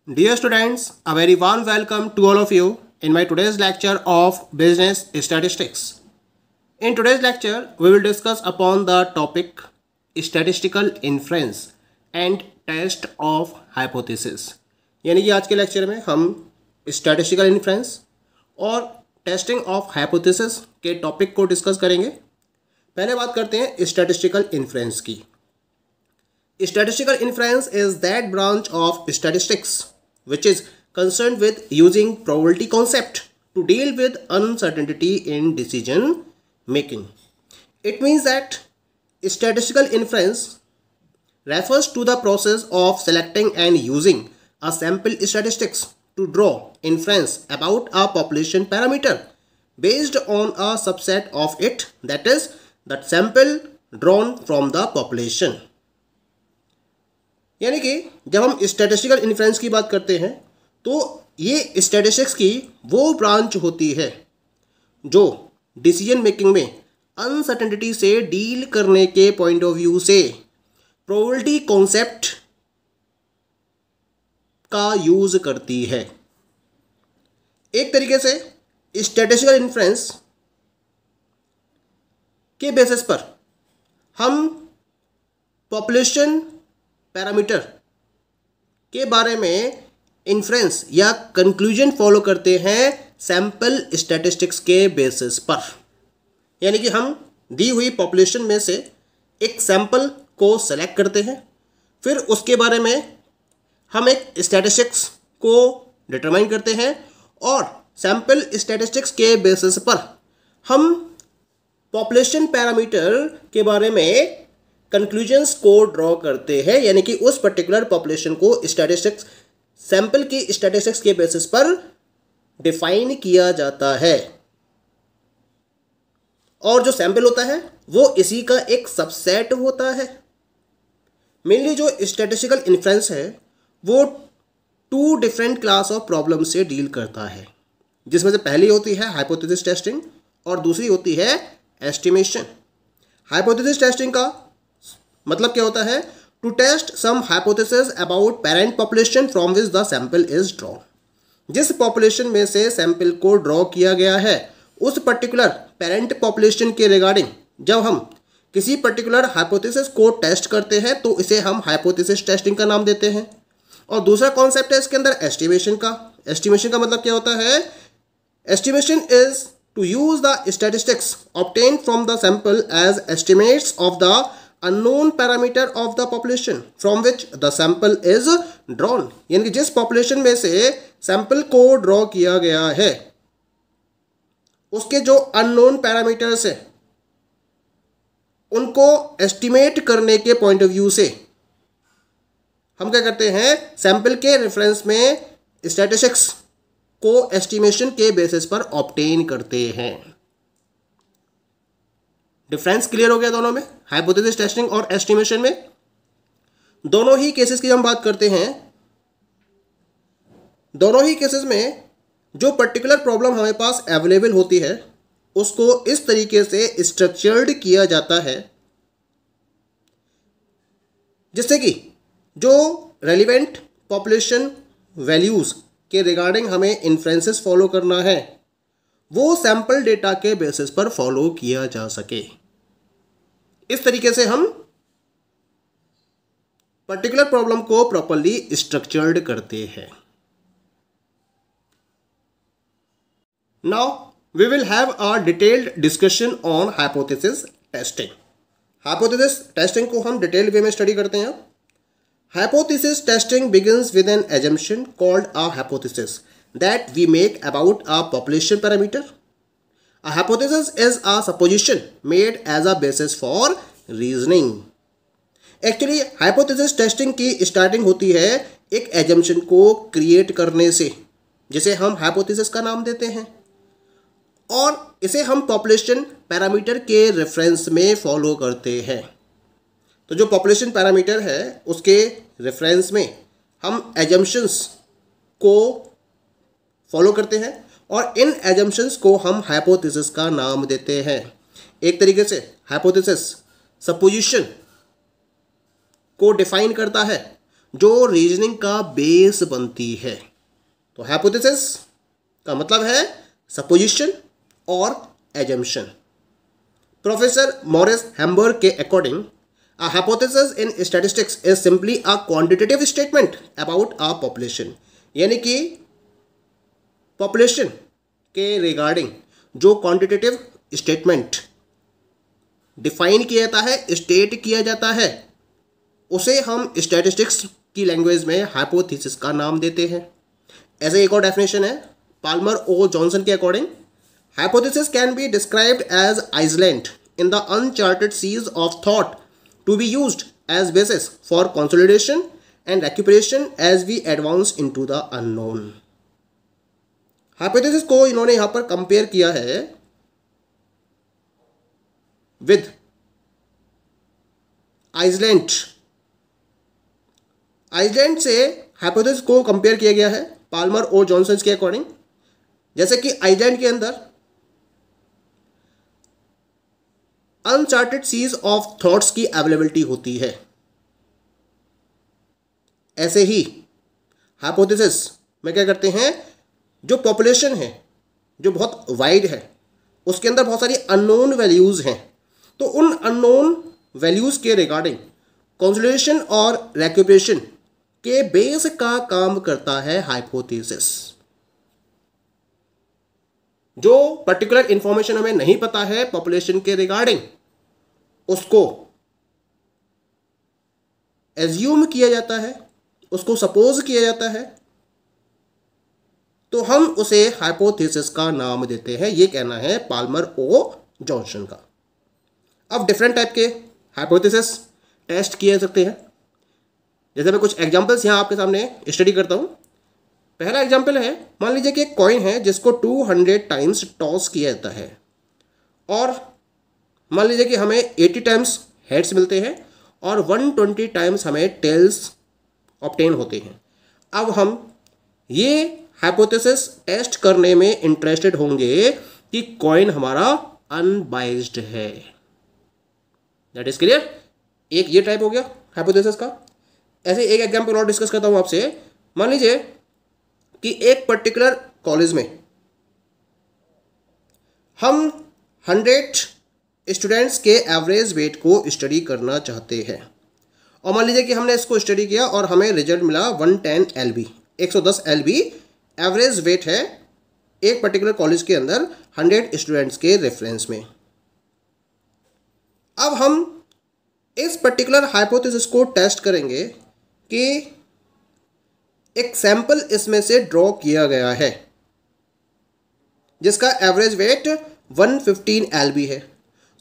Dear students, a very warm welcome to all of you in my today's lecture of Business Statistics. In today's lecture, we will discuss upon the topic Statistical Inference and Test of Hypothesis. यानी कि आज के lecture में हम Statistical Inference और Testing of Hypothesis के topic को discuss करेंगे। पहले बात करते हैं Statistical Inference की। Statistical inference is that branch of statistics which is concerned with using probability concept to deal with uncertainty in decision making. It means that statistical inference refers to the process of selecting and using a sample statistics to draw inference about a population parameter based on a subset of it, that is, the sample drawn from the population. यानी कि जब हम statistical inference की बात करते हैं तो ये स्टैटिस्टिक्स की वो ब्रांच होती है जो डिसीजन मेकिंग में अनसर्टेनिटी से डील करने के पॉइंट ऑफ व्यू से प्रोबेबिलिटी कॉन्सेप्ट का यूज करती है। एक तरीके से स्टैटिस्टिकल इन्फ्रेंस के बेसिस पर हम पॉपुलेशन पैरामीटर के बारे में इन्फ्रेंस या कंक्लूजन फॉलो करते हैं सैंपल स्टैटिस्टिक्स के बेसिस पर। यानी कि हम दी हुई पॉपुलेशन में से एक सैंपल को सेलेक्ट करते हैं, फिर उसके बारे में हम एक स्टैटिस्टिक्स को डिटरमाइन करते हैं और सैंपल स्टैटिस्टिक्स के बेसिस पर हम पॉपुलेशन पैरामीटर के बारे में कंक्लूजन्स को ड्रॉ करते हैं। यानी कि उस पर्टिकुलर पॉपुलेशन को स्टैटिस्टिक्स सैंपल की स्टैटिस्टिक्स के बेसिस पर डिफाइन किया जाता है और जो सैंपल होता है वो इसी का एक सबसेट होता है। मेनली जो स्टैटिस्टिकल इन्फ्रेंस है वो two different class of problem से डील करता है, जिसमें से पहली होती है हाइपोथेसिस टेस्टिंग और दूसरी होती है एस्टिमेशन। हाइपोथेसिस टेस्टिंग का मतलब क्या होता है? To test some hypothesis about parent population from which the sample is drawn. जिस पॉपुलेशन में से सैंपल को ड्रॉ किया गया है उस पर्टिकुलर पेरेंट पॉपुलेशन के रिगार्डिंग जब हम किसी पर्टिकुलर हाइपोथेसिस को टेस्ट करते हैं तो इसे हम हाइपोथेसिस टेस्टिंग का नाम देते हैं। और दूसरा कॉन्सेप्ट है इसके अंदर एस्टिमेशन का। एस्टिमेशन का मतलब क्या होता है? Estimation is to use the statistics obtain from the sample as estimates of the unknown parameter of the population from which the sample is drawn। यानी कि जिस पॉपुलेशन में से सैंपल को ड्रॉ किया गया है उसके जो अननोन पैरामीटर्स है उनको एस्टिमेट करने के पॉइंट ऑफ व्यू से हम क्या करते हैं? सैंपल के रेफरेंस में स्टैटिस्टिक्स को एस्टिमेशन के बेसिस पर ऑब्टेन करते हैं। डिफरेंस क्लियर हो गया दोनों में, हाइपोथेसिस टेस्टिंग और एस्टिमेशन में। दोनों ही केसेस की हम बात करते हैं, दोनों ही केसेस में जो पर्टिकुलर प्रॉब्लम हमारे पास अवेलेबल होती है उसको इस तरीके से स्ट्रक्चर्ड किया जाता है जिससे कि जो रेलिवेंट पॉपुलेशन वैल्यूज के रिगार्डिंग हमें इन्फ्रेंसेस फॉलो करना है वो सैंपल डेटा के बेसिस पर फॉलो किया जा सके। इस तरीके से हम पर्टिकुलर प्रॉब्लम को प्रॉपर्ली स्ट्रक्चर्ड करते हैं। Now we will have a detailed discussion on hypothesis testing. Hypothesis testing को हम डिटेल्ड वे में स्टडी करते हैं। Hypothesis testing begins with an assumption called a hypothesis that we make about a population parameter. A hypothesis is a supposition made as a basis for reasoning. Actually, hypothesis testing की starting होती है एक assumption को create करने से, जिसे हम hypothesis का नाम देते हैं और इसे हम population पैरामीटर के रेफरेंस में फॉलो करते हैं। तो जो population पैरामीटर है उसके रेफरेंस में हम assumptions को फॉलो करते हैं और इन एजम्पशंस को हम हाइपोथेसिस का नाम देते हैं। एक तरीके से हाइपोथेसिस सपोजिशन को डिफाइन करता है जो रीजनिंग का बेस बनती है। तो हाइपोथेसिस का मतलब है सपोजिशन और एजम्पशन। प्रोफेसर मॉरिस हैम्बर्ग के according a hypothesis in statistics is simply a quantitative statement about a population, यानी कि पॉपुलेशन के रिगार्डिंग जो क्वांटिटेटिव स्टेटमेंट डिफाइन किया जाता है, स्टेट किया जाता है, उसे हम स्टैटिस्टिक्स की लैंग्वेज में हाइपोथेसिस का नाम देते हैं। ऐसे एक और डेफिनेशन है पाल्मर ओ जॉनसन के according, hypothesis can be described as island in the uncharted seas of thought to be used as basis for consolidation and recuperation as we advance into the unknown. Hypothesis को इन्होंने यहां पर compare किया है with island. Island से hypothesis को compare किया गया है पाल्मर और जॉनसन के अकॉर्डिंग, जैसे कि आइसलैंड के अंदर अनचार्टेड सीज ऑफ थॉट्स की अवेलेबिलिटी होती है, ऐसे ही हाइपोथेसिस में क्या करते हैं, जो पॉपुलेशन है जो बहुत वाइड है उसके अंदर बहुत सारी अननोन वैल्यूज़ हैं, तो उन अननोन वैल्यूज़ के रिगार्डिंग कंसोलिडेशन और रेक्यूपरेशन के बेस का काम करता है हाइपोथेसिस। जो पर्टिकुलर इंफॉर्मेशन हमें नहीं पता है पॉपुलेशन के रिगार्डिंग, उसको एज्यूम किया जाता है, उसको सपोज किया जाता है, तो हम उसे हाइपोथेसिस का नाम देते हैं। ये कहना है पाल्मर ओ जॉनसन का। अब डिफरेंट टाइप के हाइपोथेसिस टेस्ट किए जा सकते हैं, जैसे मैं कुछ एग्जांपल्स यहाँ आपके सामने स्टडी करता हूँ। पहला एग्जांपल है, मान लीजिए कि एक कॉइन है जिसको 200 टाइम्स टॉस किया जाता है और मान लीजिए कि हमें 80 टाइम्स हेड्स मिलते हैं और 120 टाइम्स हमें टेल्स ऑब्टेन होते हैं। अब हम ये हाइपोथेसिस टेस्ट करने में इंटरेस्टेड होंगे कि कॉइन हमारा अनबाइज्ड है। That is clear. एक ये टाइप हो गया हाइपोथेसिस का। ऐसे एक एग्जांपल और डिस्कस करता हूं आपसे। मान लीजिए कि एक पर्टिकुलर कॉलेज में हम 100 स्टूडेंट्स के एवरेज वेट को स्टडी करना चाहते हैं और मान लीजिए कि हमने इसको स्टडी किया और हमें रिजल्ट मिला 110 LB, 110 LB एवरेज वेट है एक पर्टिकुलर कॉलेज के अंदर 100 स्टूडेंट्स के रेफरेंस में। अब हम इस पर्टिकुलर हाइपोथेसिस को टेस्ट करेंगे कि एक सैंपल इसमें से ड्रॉ किया गया है जिसका एवरेज वेट 115 LB है,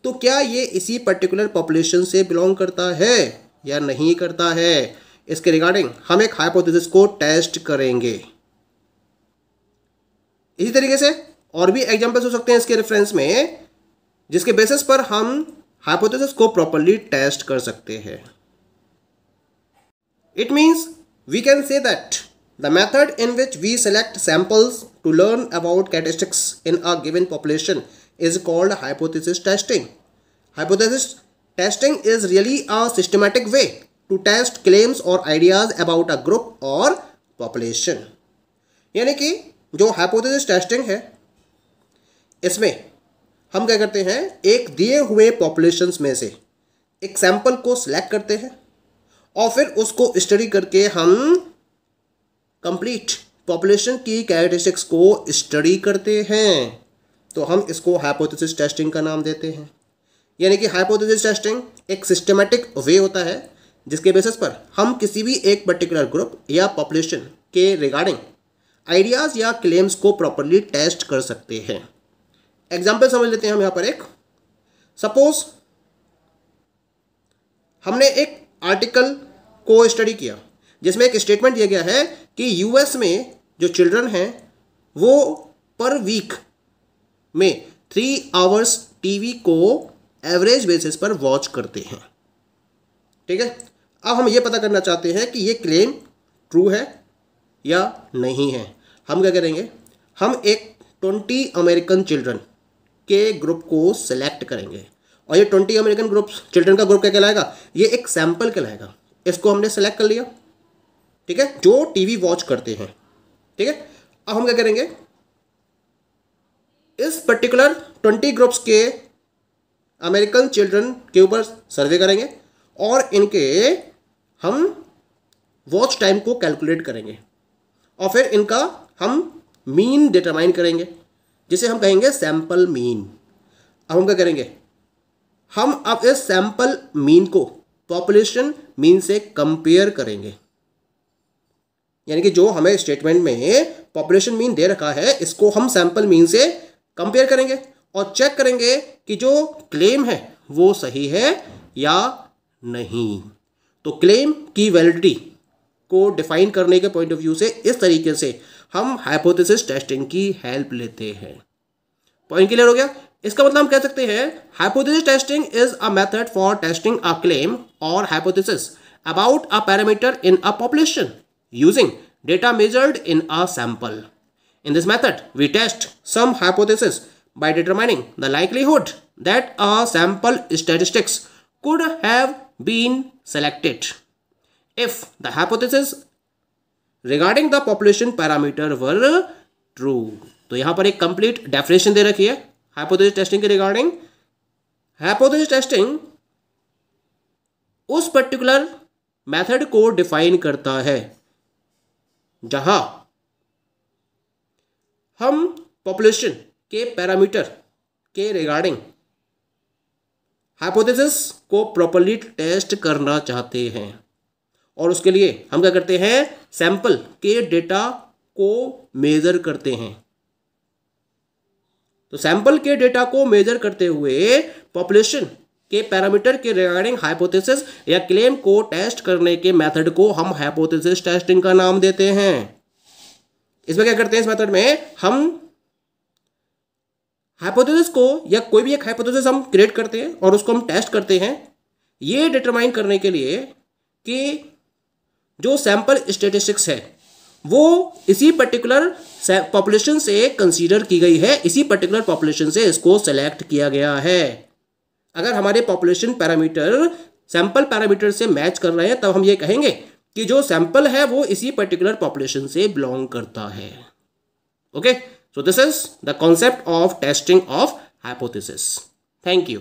तो क्या ये इसी पर्टिकुलर पॉपुलेशन से बिलोंग करता है या नहीं करता है, इसके रिगार्डिंग हम एक हाइपोथेसिस को टेस्ट करेंगे। इसी तरीके से और भी एग्जांपल्स हो सकते हैं इसके रेफरेंस में, जिसके बेसिस पर हम हाइपोथेसिस को प्रॉपर्ली टेस्ट कर सकते हैं। It means we can say that the method in which we select samples to learn about characteristics in a given population is called hypothesis testing. Hypothesis testing is really a systematic way to test claims or ideas about a group or population. यानी कि जो hypothesis testing है इसमें हम क्या करते हैं, एक दिए हुए populations में से एक sample को select करते हैं और फिर उसको स्टडी करके हम कंप्लीट पॉपुलेशन की कैरेक्टरिस्टिक्स को स्टडी करते हैं, तो हम इसको हाइपोथेसिस टेस्टिंग का नाम देते हैं। यानी कि हाइपोथेसिस टेस्टिंग एक सिस्टमेटिक वे होता है जिसके बेसिस पर हम किसी भी एक पर्टिकुलर ग्रुप या पॉपुलेशन के रिगार्डिंग आइडियाज़ या क्लेम्स को प्रॉपर्ली टेस्ट कर सकते हैं। एग्जाम्पल समझ लेते हैं हम यहाँ पर एक। सपोज हमने एक आर्टिकल को स्टडी किया जिसमें एक स्टेटमेंट दिया गया है कि यूएस में जो चिल्ड्रन हैं वो पर वीक में 3 आवर्स टीवी को एवरेज बेसिस पर वॉच करते हैं। ठीक है, अब हम ये पता करना चाहते हैं कि ये क्लेम ट्रू है या नहीं है। हम क्या करेंगे, हम एक 20 अमेरिकन चिल्ड्रन के ग्रुप को सिलेक्ट करेंगे और ये 20 अमेरिकन ग्रुप चिल्ड्रन का ग्रुप क्या कहलाएगा, ये एक सैंपल कहलाएगा। इसको हमने सेलेक्ट कर लिया ठीक है, जो टीवी वॉच करते हैं। ठीक है, अब हम क्या करेंगे, इस पर्टिकुलर 20 ग्रुप्स के अमेरिकन चिल्ड्रन के ऊपर सर्वे करेंगे और इनके हम वॉच टाइम को कैलकुलेट करेंगे और फिर इनका हम मीन डिटरमाइन करेंगे, जिसे हम कहेंगे सैंपल मीन। अब हम क्या करेंगे, हम अब इस सैंपल मीन को पॉपुलेशन मीन से कंपेयर करेंगे। यानी कि जो हमें स्टेटमेंट में पॉपुलेशन मीन दे रखा है, इसको हम सैंपल मीन से कंपेयर करेंगे और चेक करेंगे कि जो क्लेम है वो सही है या नहीं। तो क्लेम की वैलिडिटी को डिफाइन करने के पॉइंट ऑफ व्यू से इस तरीके से हम हाइपोथेसिस टेस्टिंग की हेल्प लेते हैं। पॉइंट क्लियर हो गया? इसका मतलब हम कह सकते हैं hypothesis testing is a method for testing a claim और hypothesis about a parameter in a population using data measured in a sample. In this method, we test some hypothesis by determining the likelihood that a sample statistics could have been selected if the hypothesis regarding the population parameter were true. तो यहाँ पर एक complete definition दे रखी है hypothesis testing के regarding। hypothesis testing उस particular method को define करता है जहाँ हम पॉपुलेशन के पैरामीटर के रिगार्डिंग हाइपोथेसिस को प्रॉपर्ली टेस्ट करना चाहते हैं और उसके लिए हम क्या करते हैं, सैंपल के डेटा को मेजर करते हैं। तो सैंपल के डेटा को मेजर करते हुए पॉपुलेशन के पैरामीटर के रिगार्डिंग हाइपोथेसिस या क्लेम को टेस्ट करने के मेथड को हम हाइपोथेसिस टेस्टिंग का नाम देते हैं। इसमें क्या करते हैं, इस मेथड में हम हाइपोथेसिस को या कोई भी एक हाइपोथेसिस हम क्रिएट करते हैं और उसको हम टेस्ट करते हैं, ये डिटरमाइन करने के लिए कि जो सैंपल स्टैटिस्टिक्स है वो इसी पर्टिकुलर पॉपुलेशन से कंसीडर की गई है, इसी पर्टिकुलर पॉपुलेशन से इसको सेलेक्ट किया गया है। अगर हमारे पॉपुलेशन पैरामीटर सैंपल पैरामीटर से मैच कर रहे हैं तब हम ये कहेंगे कि जो सैंपल है वो इसी पर्टिकुलर पॉपुलेशन से बिलोंग करता है। Okay, so this is the concept of testing of hypothesis. Thank you.